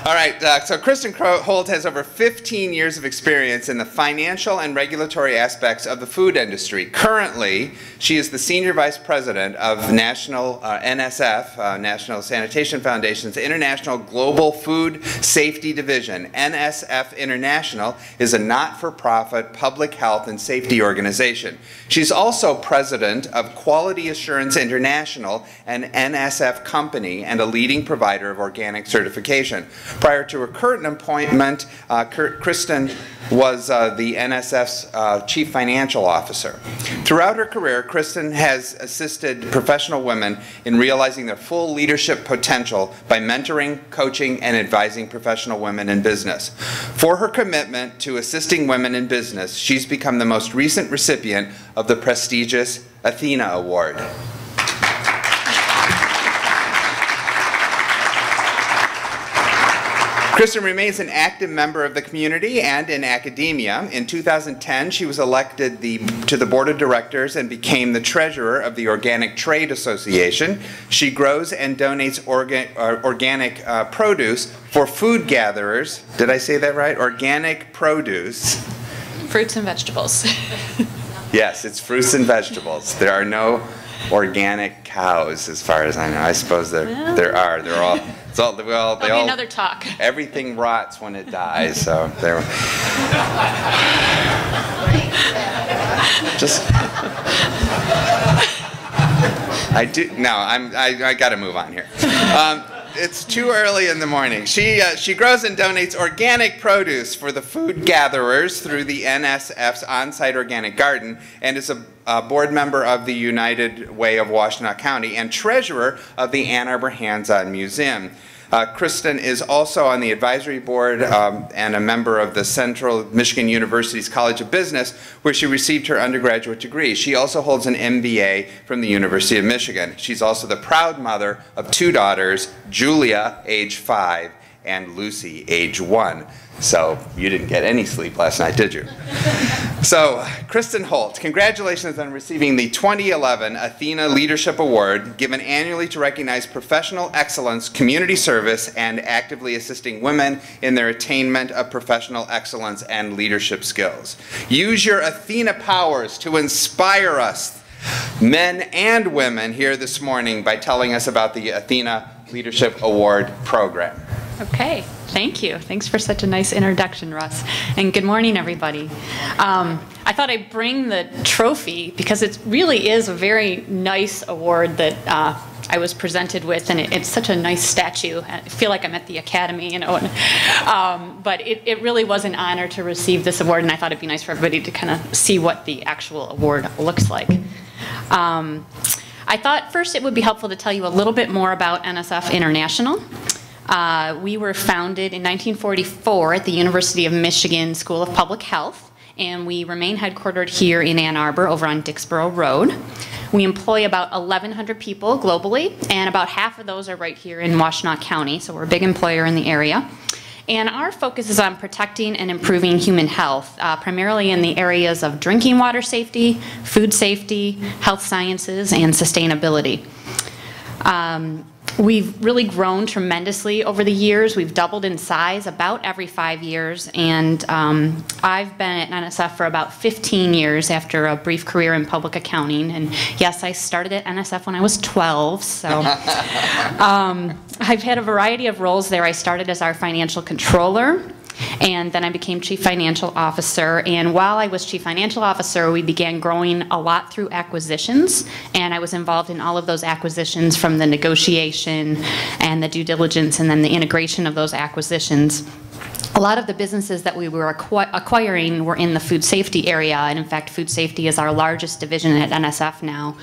All right, so Kristen Holt has over 15 years of experience in the financial and regulatory aspects of the food industry. Currently, she is the Senior Vice President of National NSF, National Sanitation Foundation's International Global Food Safety Division. NSF International is a not-for-profit public health and safety organization. She's also President of Quality Assurance International, an NSF company and a leading provider of organic certification. Prior to her current appointment, Kristen was the NSF's Chief Financial Officer. Throughout her career, Kristen has assisted professional women in realizing their full leadership potential by mentoring, coaching, and advising professional women in business. For her commitment to assisting women in business, she's become the most recent recipient of the prestigious Athena Award. Kristen remains an active member of the community and in academia. In 2010, she was elected to the board of directors and became the treasurer of the Organic Trade Association. She grows and donates organic produce for food gatherers. Did I say that right? Organic produce. Fruits and vegetables. Yes, it's fruits and vegetables. There are no organic cows, as far as I know. I suppose there are. They're all. There'll be another talk. Everything rots when it dies. So there. Just. I do. No, I got to move on here. It's too early in the morning. She grows and donates organic produce for the food gatherers through the NSF's on-site organic garden, and is a board member of the United Way of Washtenaw County and treasurer of the Ann Arbor Hands-On Museum. Kristen is also on the advisory board and a member of the Central Michigan University's College of Business, where she received her undergraduate degree. She also holds an MBA from the University of Michigan. She's also the proud mother of 2 daughters, Julia, age 5, and Lucy, age 1. So you didn't get any sleep last night, did you? So, Kristen Holt, congratulations on receiving the 2011 Athena Leadership Award, given annually to recognize professional excellence, community service, and actively assisting women in their attainment of professional excellence and leadership skills. Use your Athena powers to inspire us, men and women, here this morning by telling us about the Athena Leadership Award program. Okay, thank you. Thanks for such a nice introduction, Russ. And good morning, everybody. I thought I'd bring the trophy because it really is a very nice award that I was presented with, and it's such a nice statue. I feel like I'm at the academy, you know. But it really was an honor to receive this award, and I thought it'd be nice for everybody to kind of see what the actual award looks like. I thought first it would be helpful to tell you a little bit more about NSF International. We were founded in 1944 at the University of Michigan School of Public Health, and we remain headquartered here in Ann Arbor over on Dixboro Road. We employ about 1,100 people globally, and about half of those are right here in Washtenaw County, so we're a big employer in the area. And our focus is on protecting and improving human health, primarily in the areas of drinking water safety, food safety, health sciences, and sustainability. We've really grown tremendously over the years. We've doubled in size about every 5 years, and I've been at NSF for about 15 years after a brief career in public accounting. And yes, I started at NSF when I was 12, so I've had a variety of roles there. I started as our financial controller, and then I became Chief Financial Officer. And while I was Chief Financial Officer, we began growing a lot through acquisitions, and I was involved in all of those acquisitions, from the negotiation and the due diligence and then the integration of those acquisitions. A lot of the businesses that we were acquiring were in the food safety area, and in fact food safety is our largest division at NSF now,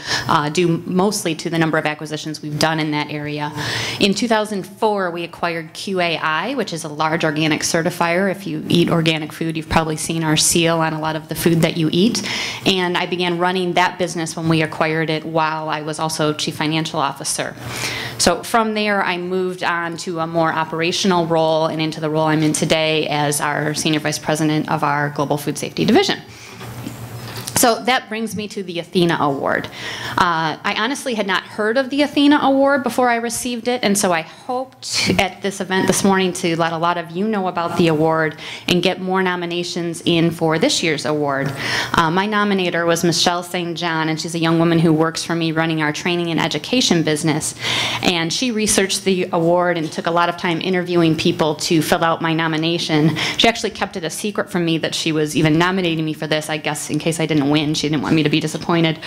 due mostly to the number of acquisitions we've done in that area. In 2004 we acquired QAI, which is a large organic certifier. If you eat organic food, you've probably seen our seal on a lot of the food that you eat, and I began running that business when we acquired it while I was also Chief Financial Officer. So from there I moved on to a more operational role and into the role I'm in today as our Senior Vice President of our Global Food Safety Division. So that brings me to the Athena Award. I honestly had not heard of the Athena Award before I received it, and so I hoped at this event this morning to let a lot of you know about the award and get more nominations in for this year's award. My nominator was Michelle St. John, and she's a young woman who works for me running our training and education business. And she researched the award and took a lot of time interviewing people to fill out my nomination. She actually kept it a secret from me that she was even nominating me for this, I guess, in case I didn't win. She didn't want me to be disappointed.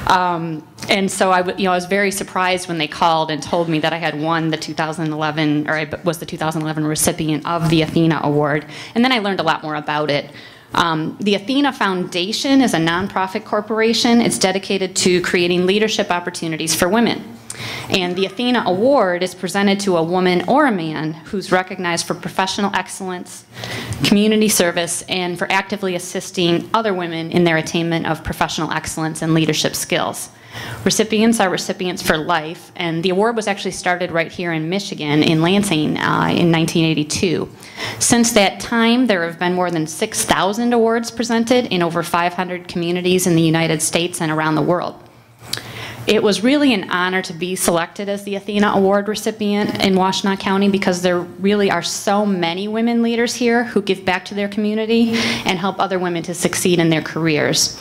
And so I was very surprised when they called and told me that I had won the 2011, or I was the 2011 recipient of the Athena Award. And then I learned a lot more about it. The Athena Foundation is a nonprofit corporation. It's dedicated to creating leadership opportunities for women. And the Athena Award is presented to a woman or a man who's recognized for professional excellence, community service, and for actively assisting other women in their attainment of professional excellence and leadership skills. Recipients are recipients for life, and the award was actually started right here in Michigan, in Lansing, in 1982. Since that time, there have been more than 6,000 awards presented in over 500 communities in the United States and around the world. It was really an honor to be selected as the Athena Award recipient in Washtenaw County because there really are so many women leaders here who give back to their community and help other women to succeed in their careers.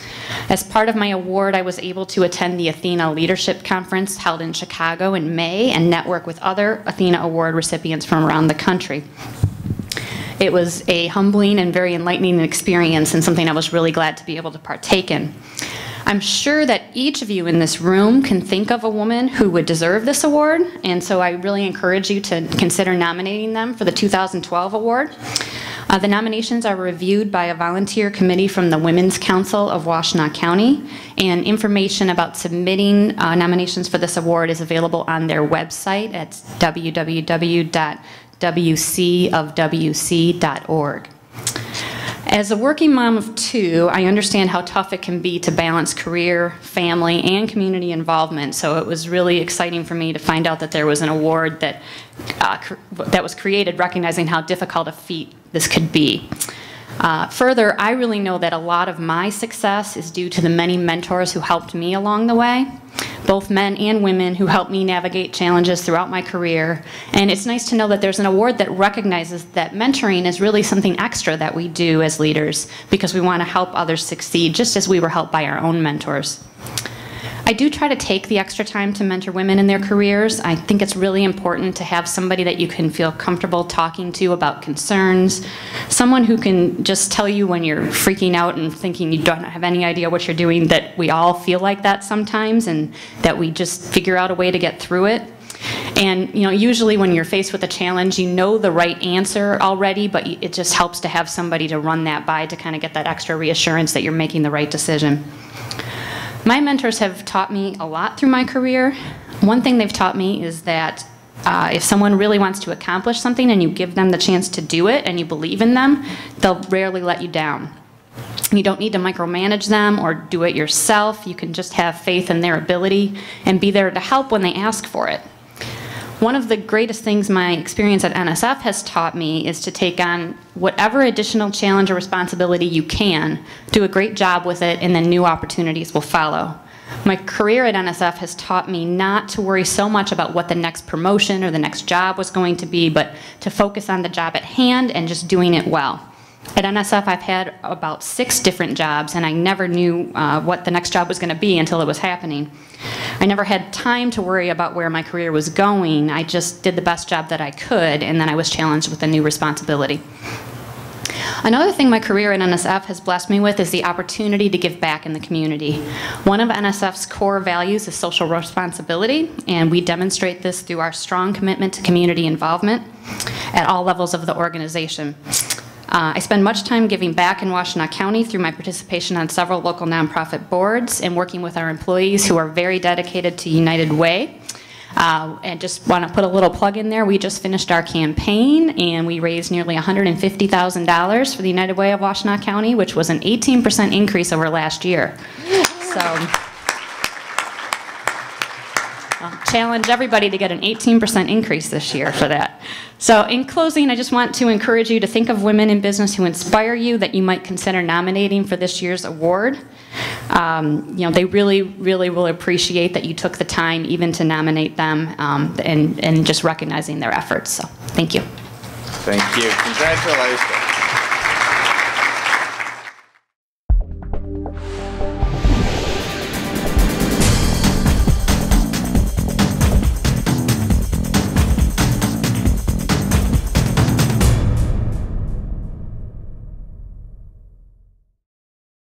As part of my award, I was able to attend the Athena Leadership Conference held in Chicago in May and network with other Athena Award recipients from around the country. It was a humbling and very enlightening experience and something I was really glad to be able to partake in. I'm sure that each of you in this room can think of a woman who would deserve this award, and so I really encourage you to consider nominating them for the 2012 award. The nominations are reviewed by a volunteer committee from the Women's Council of Washtenaw County, and information about submitting nominations for this award is available on their website at www.wcofwc.org. As a working mom of two, I understand how tough it can be to balance career, family, and community involvement, so it was really exciting for me to find out that there was an award that, that was created recognizing how difficult a feat this could be. Further, I really know that a lot of my success is due to the many mentors who helped me along the way, both men and women who helped me navigate challenges throughout my career. And it's nice to know that there's an award that recognizes that mentoring is really something extra that we do as leaders because we want to help others succeed just as we were helped by our own mentors. I do try to take the extra time to mentor women in their careers. I think it's really important to have somebody that you can feel comfortable talking to about concerns, someone who can just tell you when you're freaking out and thinking you don't have any idea what you're doing, that we all feel like that sometimes and that we just figure out a way to get through it. And usually when you're faced with a challenge, you know the right answer already, but it just helps to have somebody to run that by to kind of get that extra reassurance that you're making the right decision. My mentors have taught me a lot through my career. One thing they've taught me is that if someone really wants to accomplish something and you give them the chance to do it and you believe in them, they'll rarely let you down. You don't need to micromanage them or do it yourself. You can just have faith in their ability and be there to help when they ask for it. One of the greatest things my experience at NSF has taught me is to take on whatever additional challenge or responsibility you can, do a great job with it, and then new opportunities will follow. My career at NSF has taught me not to worry so much about what the next promotion or the next job was going to be, but to focus on the job at hand and just doing it well. At NSF, I've had about 6 different jobs, and I never knew what the next job was going to be until it was happening. I never had time to worry about where my career was going. I just did the best job that I could, and then I was challenged with a new responsibility. Another thing my career at NSF has blessed me with is the opportunity to give back in the community. One of NSF's core values is social responsibility, and we demonstrate this through our strong commitment to community involvement at all levels of the organization. I spend much time giving back in Washtenaw County through my participation on several local nonprofit boards and working with our employees who are very dedicated to United Way. And just want to put a little plug in there. We just finished our campaign and we raised nearly $150,000 for the United Way of Washtenaw County, which was an 18% increase over last year. So I'll challenge everybody to get an 18% increase this year for that. So in closing, I just want to encourage you to think of women in business who inspire you that you might consider nominating for this year's award. They really, really will appreciate that you took the time even to nominate them, and just recognizing their efforts. So thank you. Thank you. Congratulations.